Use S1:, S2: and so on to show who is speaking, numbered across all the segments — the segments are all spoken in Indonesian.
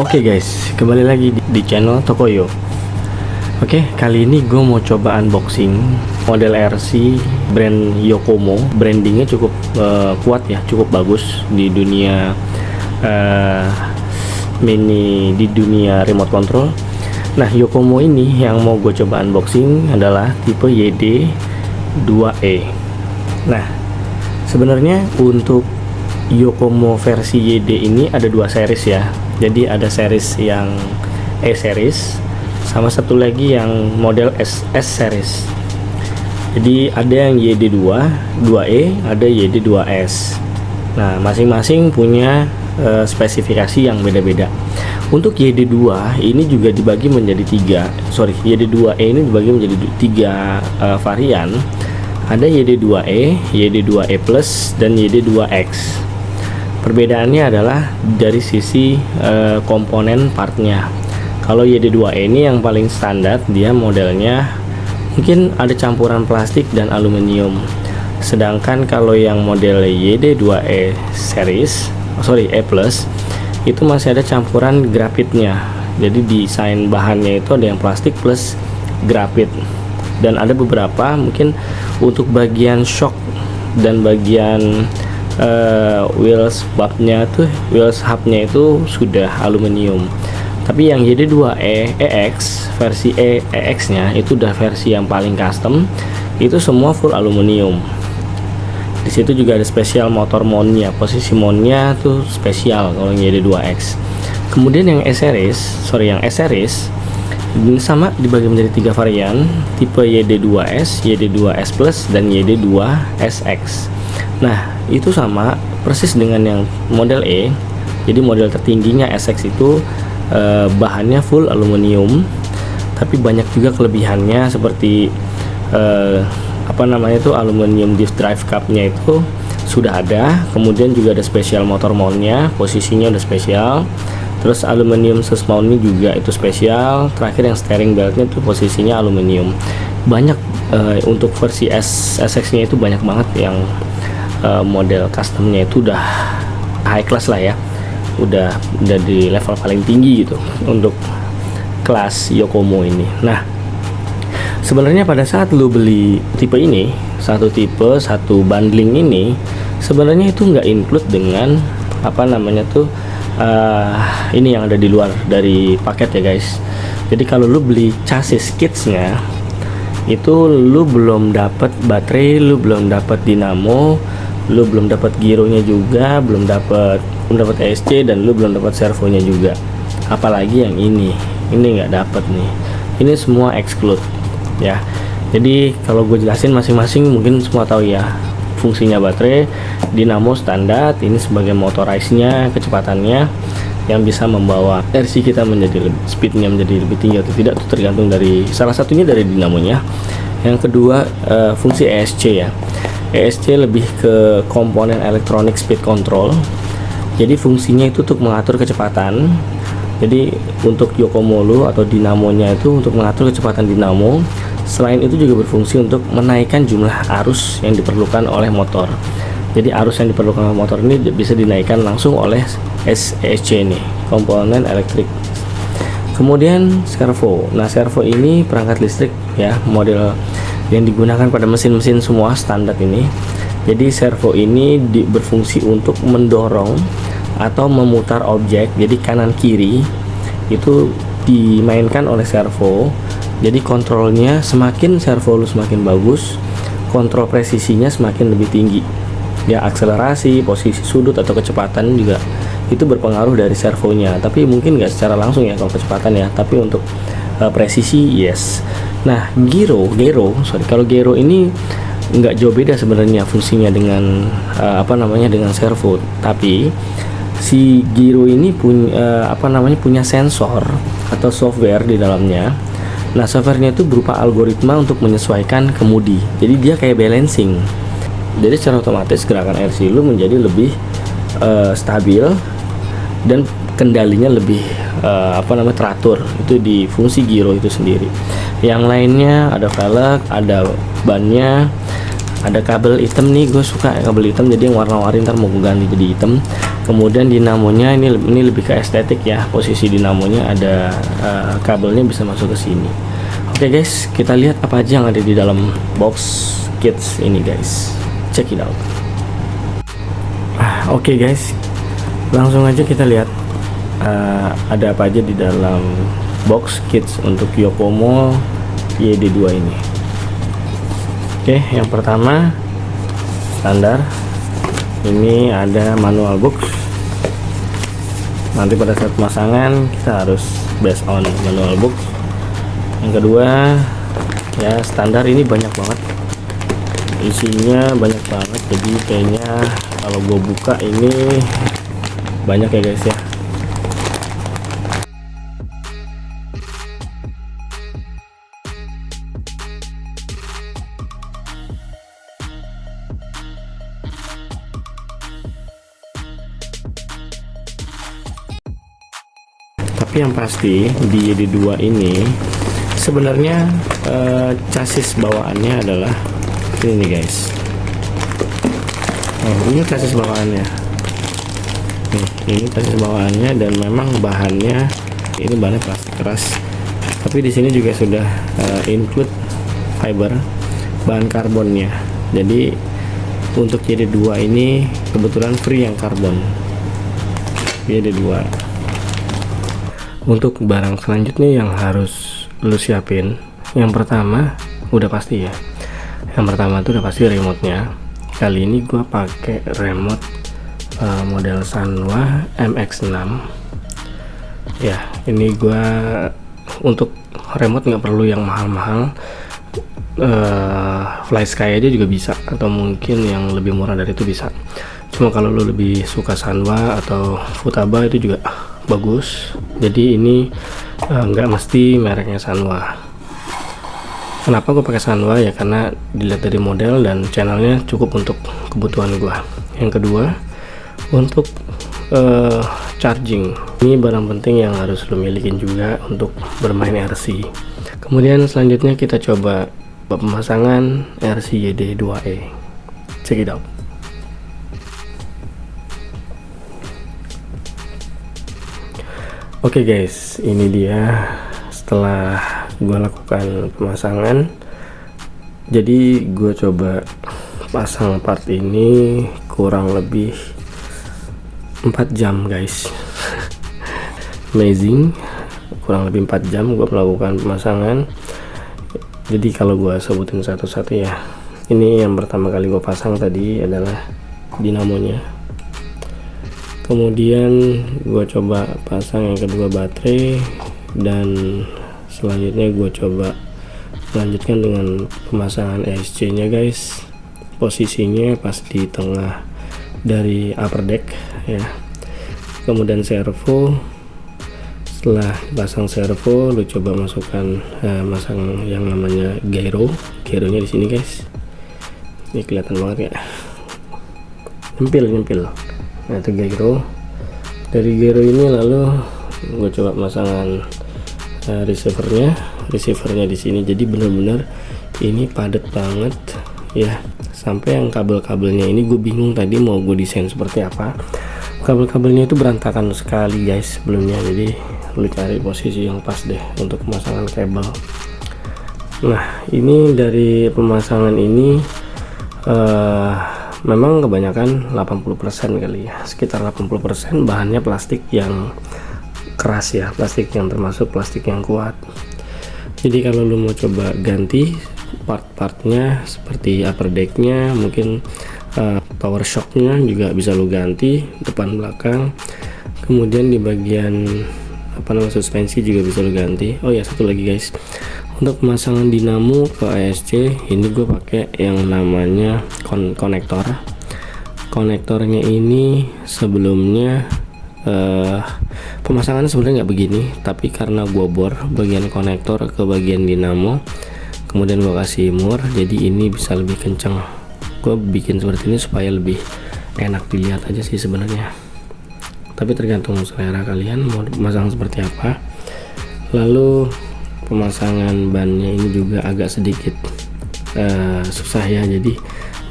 S1: Oke guys, kembali lagi di channel Tokoyo. Oke, kali ini gue mau coba unboxing model RC brand Yokomo. Brandingnya cukup kuat ya, cukup bagus di dunia di dunia remote control. Nah, Yokomo ini yang mau gue coba unboxing adalah tipe YD2E. Nah, sebenarnya untuk Yokomo versi YD ini ada dua series ya. Jadi ada series yang E series sama satu lagi yang model S series. Jadi ada yang YD2, 2E, ada YD2S. Nah, masing-masing punya spesifikasi yang beda-beda. Untuk YD2 ini juga dibagi menjadi YD2E ini dibagi menjadi tiga varian. Ada YD2E, YD2E Plus, dan YD2X. Perbedaannya adalah dari sisi komponen partnya. Kalau YD2E ini yang paling standar, dia modelnya mungkin ada campuran plastik dan aluminium. Sedangkan kalau yang model YD2E series, E Plus, itu masih ada campuran grafitnya. Jadi desain bahannya itu ada yang plastik plus grafit. Dan ada beberapa mungkin untuk bagian shock dan bagian wheels hubnya itu sudah aluminium. Tapi yang YD2E EX versi EX nya itu udah versi yang paling custom, itu semua full aluminium. Di situ juga ada spesial motor mountnya, posisi mountnya tuh spesial kalau yang YD2X. Kemudian yang S series ini sama dibagi menjadi tiga varian, tipe YD2S, YD2S Plus, dan YD2SX. Nah, itu sama persis dengan yang model E. Jadi model tertingginya SX itu bahannya full aluminium, tapi banyak juga kelebihannya seperti aluminium disk drive cupnya itu sudah ada. Kemudian juga ada spesial motor mountnya, posisinya udah spesial. Terus aluminium sus mountnya juga itu spesial. Terakhir yang steering beltnya itu posisinya aluminium. Banyak untuk versi SX nya itu banyak banget yang model customnya itu udah high class lah ya, udah di level paling tinggi gitu untuk kelas Yokomo ini. Nah, sebenarnya pada saat lu beli tipe ini, satu bundling ini, sebenarnya itu nggak include dengan ini yang ada di luar dari paket ya guys. Jadi kalau lu beli chassis kitsnya, itu lu belum dapat baterai, lu belum dapat dinamo, lu belum dapat gironya juga, belum dapat ESC, dan lu belum dapat servonya juga. Apalagi yang ini nggak dapat nih. Ini semua exclude ya. Jadi kalau gue jelasin masing-masing mungkin semua tahu ya. Fungsinya baterai, dinamo standar, ini sebagai motorized-nya, kecepatannya yang bisa membawa RC kita speednya menjadi lebih tinggi atau tidak, itu tergantung dari salah satunya dari dinamonya. Yang kedua fungsi ESC ya. ESC lebih ke komponen electronic speed control. Jadi fungsinya itu untuk mengatur kecepatan. Jadi untuk Yokomo atau dinamonya itu untuk mengatur kecepatan dinamo. Selain itu juga berfungsi untuk menaikkan jumlah arus yang diperlukan oleh motor. Jadi arus yang diperlukan oleh motor ini bisa dinaikkan langsung oleh ESC ini, komponen elektrik. Kemudian servo. Nah, servo ini perangkat listrik ya, model yang digunakan pada mesin-mesin semua standar ini. Jadi servo ini berfungsi untuk mendorong atau memutar objek. Jadi kanan kiri itu dimainkan oleh servo. Jadi kontrolnya semakin servo lu semakin bagus, kontrol presisinya semakin lebih tinggi. Ya, akselerasi, posisi sudut atau kecepatan juga itu berpengaruh dari servonya. Tapi mungkin nggak secara langsung ya kalau kecepatan ya. Tapi untuk presisi yes. Nah, kalau gyro ini nggak jauh beda sebenarnya fungsinya dengan dengan servo. Tapi si gyro ini punya sensor atau software di dalamnya. Nah, softwarenya itu berupa algoritma untuk menyesuaikan kemudi. Jadi dia kayak balancing. Jadi secara otomatis gerakan RC lu menjadi lebih stabil dan kendalinya lebih teratur. Itu di fungsi gyro itu sendiri. Yang lainnya ada velg, ada bannya, ada kabel hitam nih, gue suka kabel hitam jadi yang warna-warni, ntar mau gue ganti jadi hitam. Kemudian dinamonya ini lebih ke estetik ya, posisi dinamonya ada kabelnya bisa masuk ke sini. Oke guys, kita lihat apa aja yang ada di dalam box kits ini guys, check it out. Oke guys, langsung aja kita lihat ada apa aja di dalam box kits untuk Yokomo YD2 ini. Oke, yang pertama standar, ini ada manual box. Nanti pada saat pemasangan kita harus based on manual box. Yang kedua ya standar, ini banyak banget isinya, banyak banget, jadi kayaknya kalau gue buka ini banyak ya guys ya. Tapi yang pasti di YD2 ini sebenarnya chassis bawaannya adalah ini nih guys. Ini chassis bawaannya. Ini chassis bawaannya, dan memang bahannya ini bahannya plastik keras. Tapi di sini juga sudah include fiber, bahan karbonnya. Jadi untuk YD2 ini kebetulan free yang karbon. YD2. Untuk barang selanjutnya yang harus lu siapin, yang pertama udah pasti ya, yang pertama tuh udah pasti remote-nya. Kali ini gua pakai remote model Sanwa MX6 ya. Ini gua untuk remote nggak perlu yang mahal-mahal, FlySky aja juga bisa, atau mungkin yang lebih murah dari itu bisa. Cuma kalau lu lebih suka Sanwa atau Futaba itu juga bagus. Jadi ini nggak mesti mereknya Sanwa. Kenapa gue pakai Sanwa ya, karena dilihat dari model dan channelnya cukup untuk kebutuhan gue. Yang kedua untuk charging, ini barang penting yang harus lo milikin juga untuk bermain RC. Kemudian selanjutnya kita coba pemasangan RC YD2E, check it out. Oke guys, ini dia setelah gue lakukan pemasangan. Jadi gue coba pasang part ini kurang lebih 4 jam guys. Amazing, kurang lebih 4 jam gue melakukan pemasangan. Jadi kalau gue sebutin satu-satu ya, ini yang pertama kali gue pasang tadi adalah dinamonya. Kemudian gue coba pasang yang kedua baterai, dan selanjutnya gue coba lanjutkan dengan pemasangan ESC nya guys. Posisinya pas di tengah dari upper deck ya. Kemudian servo, setelah dipasang servo lu coba masukkan masang yang namanya gyronya di sini guys. Ini kelihatan banget ya, nyempil. Nah itu gyro. Dari gyro ini lalu gue coba pasangan receivernya di sini. Jadi benar-benar ini padat banget ya, sampai yang kabel-kabelnya ini gue bingung tadi mau gue desain seperti apa. Kabel-kabelnya itu berantakan sekali guys sebelumnya, jadi lu cari posisi yang pas deh untuk pemasangan kabel. Nah ini dari pemasangan ini memang kebanyakan 80% kali ya, sekitar 80% bahannya plastik yang keras ya, plastik yang termasuk plastik yang kuat. Jadi kalau lu mau coba ganti part-partnya seperti upper decknya, mungkin power shocknya juga bisa lu ganti depan belakang. Kemudian di bagian suspensi juga bisa lu ganti. Oh ya, satu lagi guys, untuk pemasangan dinamo ke ASC ini gue pakai yang namanya konektornya ini sebelumnya pemasangannya sebenarnya nggak begini, tapi karena gue bor bagian konektor ke bagian dinamo, kemudian gue kasih mur, jadi ini bisa lebih kencang. Gue bikin seperti ini supaya lebih enak dilihat aja sih sebenarnya, tapi tergantung selera kalian mau memasang seperti apa. Lalu pemasangan bannya ini juga agak sedikit susah ya, jadi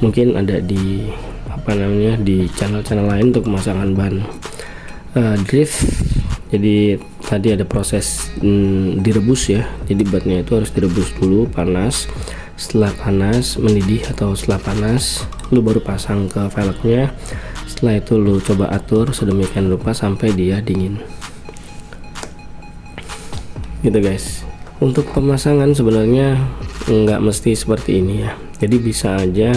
S1: mungkin ada di di channel-channel lain untuk pemasangan ban drift. Jadi tadi ada proses direbus ya, jadi bannya itu harus direbus dulu panas. Setelah panas mendidih atau setelah panas lu baru pasang ke velgnya. Setelah itu lu coba atur sedemikian rupa sampai dia dingin gitu guys. Untuk pemasangan sebenarnya nggak mesti seperti ini ya, jadi bisa aja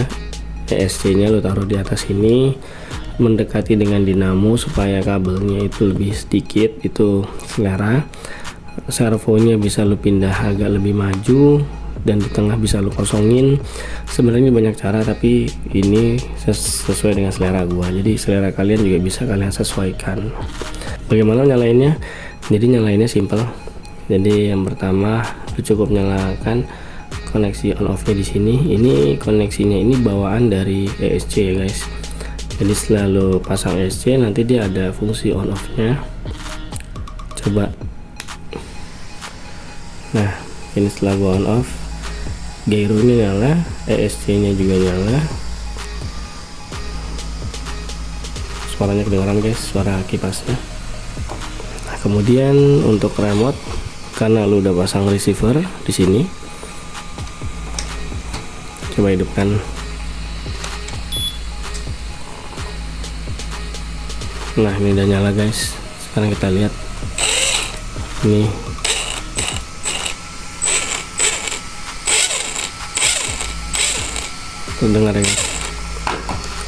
S1: ESC nya lu taruh di atas ini mendekati dengan dinamo supaya kabelnya itu lebih sedikit, itu selera. Servonya bisa lu pindah agak lebih maju, dan di tengah bisa lu kosongin. Sebenarnya banyak cara, tapi ini sesuai dengan selera gua, jadi selera kalian juga bisa kalian sesuaikan. Bagaimana nyalainnya? Jadi nyalainnya simple. Jadi yang pertama lu cukup nyalakan koneksi on off nya di sini. Ini koneksinya ini bawaan dari ESC ya guys. Jadi setelah lo pasang ESC nanti dia ada fungsi on off nya. Coba. Nah ini setelah gua on off, gyronya nyala, ESC nya juga nyala. Suaranya kedengaran guys, suara kipasnya. Nah, kemudian untuk remote, karena lu udah pasang receiver di sini, coba hidupkan. Nah ini udah nyala guys. Sekarang kita lihat ini dengar ya.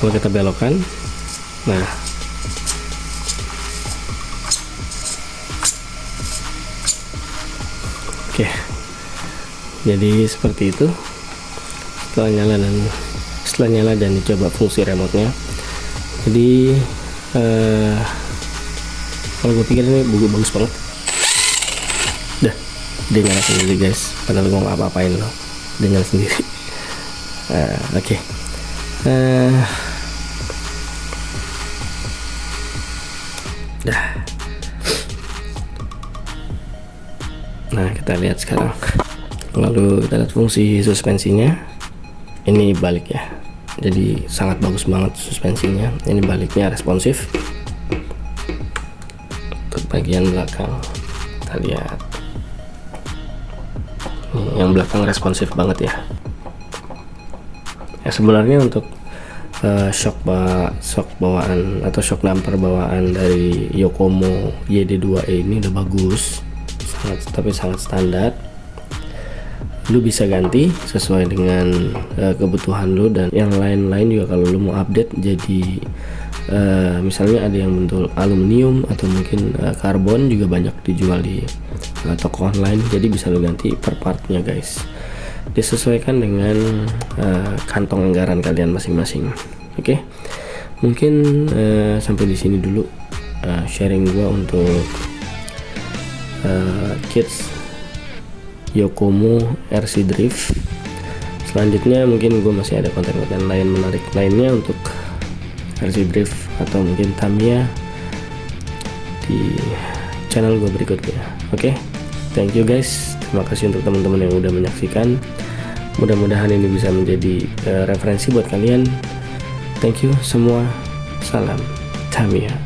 S1: Kalau kita belokkan, nah oke, jadi seperti itu. Setelah nyala dan dicoba fungsi remote nya, jadi kalau gue pikir ini bagus banget. Dah, dia nyala sendiri guys, padahal gue nggak apa-apain loh, dia nyala sendiri. Oke. Dah. Nah kita lihat sekarang, lalu kita lihat fungsi suspensinya. Ini balik ya, jadi sangat bagus banget suspensinya. Ini baliknya responsif. Untuk bagian belakang kita lihat, yang belakang responsif banget ya. Ya sebenarnya untuk shock bawaan atau shock damper bawaan dari Yokomo YD2E ini udah bagus, tapi sangat standar. Lu bisa ganti sesuai dengan kebutuhan lu, dan yang lain-lain juga kalau lu mau update jadi misalnya ada yang bentuk aluminium atau mungkin karbon juga banyak dijual di toko online, jadi bisa lu ganti per partnya guys, disesuaikan dengan kantong anggaran kalian masing-masing. Oke, mungkin sampai di sini dulu sharing gua untuk kits Yokomo RC Drift. Selanjutnya mungkin gue masih ada konten-konten lain menarik lainnya untuk RC Drift atau mungkin Tamiya di channel gue berikutnya. Oke, thank you guys, terima kasih untuk teman-teman yang udah menyaksikan. Mudah-mudahan ini bisa menjadi referensi buat kalian. Thank you semua, salam Tamiya.